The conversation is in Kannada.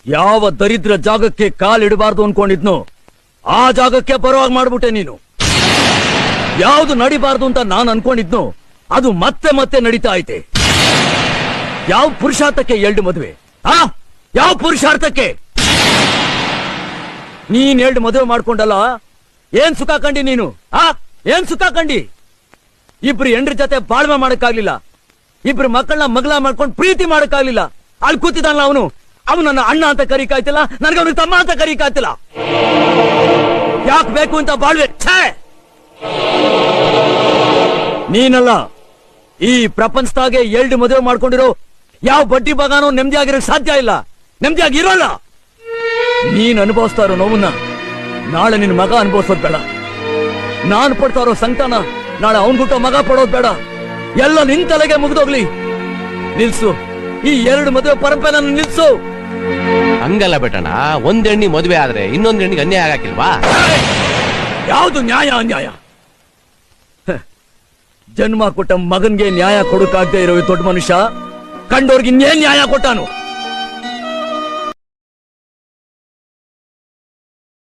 ಯಾವ ದರಿದ್ರ ಜಾಗಕ್ಕೆ ಕಾಲಿಡಬಾರ್ದು ಅನ್ಕೊಂಡಿದ್ನು ಆ ಜಾಗಕ್ಕೆ ಬರುವಾಗ ಮಾಡ್ಬಿಟ್ಟೆ ನೀನು. ಯಾವ್ದು ನಡಿಬಾರ್ದು ಅಂತ ನಾನು ಅನ್ಕೊಂಡಿದ್ನು ಅದು ಮತ್ತೆ ಮತ್ತೆ ನಡೀತಾ ಐತೆ. ಯಾವ ಪುರುಷಾರ್ಥಕ್ಕೆ 2 ಮದುವೆ? ಯಾವ ಪುರುಷಾರ್ಥಕ್ಕೆ? ನೀನ್ 2 ಮದುವೆ ಮಾಡ್ಕೊಂಡಲ್ಲ, ಏನ್ ಸುಖ ಕಂಡಿ ನೀನು? ಏನ್ ಸುಖ ಕಂಡಿ? ಇಬ್ರು ಹೆಂಡ್ರ ಜೊತೆ ಬಾಳ್ವೆ ಮಾಡಕ್ಕಾಗ್ಲಿಲ್ಲ, ಇಬ್ರು ಮಕ್ಕಳನ್ನ ಮಗಳ ಮಾಡ್ಕೊಂಡು ಪ್ರೀತಿ ಮಾಡಕ್ಕಾಗ್ಲಿಲ್ಲ. ಅಲ್ಲಿ ಕೂತಿದ್ದಾನಲ್ಲ ಅವನು ನನ್ನ ಅಣ್ಣ ಅಂತ ಕರೀಕಾಯ್ತಿಲ್ಲ, ನನಗೆ ಅವನಿಗೆ ತಮ್ಮ ಅಂತ ಕರೀಕಾಯ್ತಿಲ್ಲ. ಯಾಕೆ ಬೇಕು ಅಂತ ಬಾಳ್ವೆ? ನೀನಲ್ಲ, ಈ ಪ್ರಪಂಚದಾಗೆ 2 ಮದುವೆ ಮಾಡ್ಕೊಂಡಿರೋ ಯಾವ ಬಡ್ಡಿ ಬಗಾನೋ ನೆಮ್ಮದಿಯಾಗಿರೋಕ್ ಸಾಧ್ಯ ಇಲ್ಲ, ನೆಮ್ಮದಿಯಾಗಿರೋಲ್ಲ. ನೀನ್ ಅನುಭವಿಸ್ತಾ ಇರೋ ನೋವನ್ನ ನಾಳೆ ನಿನ್ ಮಗ ಅನುಭವಿಸೋದ್ ಬೇಡ. ನಾನ್ ಪಡ್ತಾ ಇರೋ ಸಂಕಟನ ನಾಳೆ ಅವನ್ ಹುಟ್ಟೋ ಮಗ ಪಡೋದ್ ಬೇಡ. ಎಲ್ಲ ನಿನ್ ತಲೆಗೆ ಮುಗ್ದೋಗ್ಲಿ. ನಿಲ್ಸು, ಈ 2 ಮದುವೆ ಪರಂಪರೆ ನಿಲ್ಸು. ಹಂಗಲ್ಲ ಬೆಟ್ಟಣ, ಒಂದ್ ಹೆಣ್ಣಿ ಮದುವೆ ಆದ್ರೆ ಇನ್ನೊಂದ್ ಹೆಣ್ಣಿಗೆ ಅನ್ಯಾಯ ಆಗಕ್ಕಿಲ್ವಾ? ಯಾವ್ದು ನ್ಯಾಯ ಅನ್ಯಾಯ? ಜನ್ಮ ಕೊಟ್ಟ ಮಗನ್ಗೆ ನ್ಯಾಯ ಕೊಡಕ್ಕಾಗದೆ ಇರೋ ದೊಡ್ಡ ಮನುಷ್ಯ ಕಂಡೋರ್ಗೆ ಇನ್ನೇನ್ ನ್ಯಾಯ ಕೊಟ್ಟಾನು?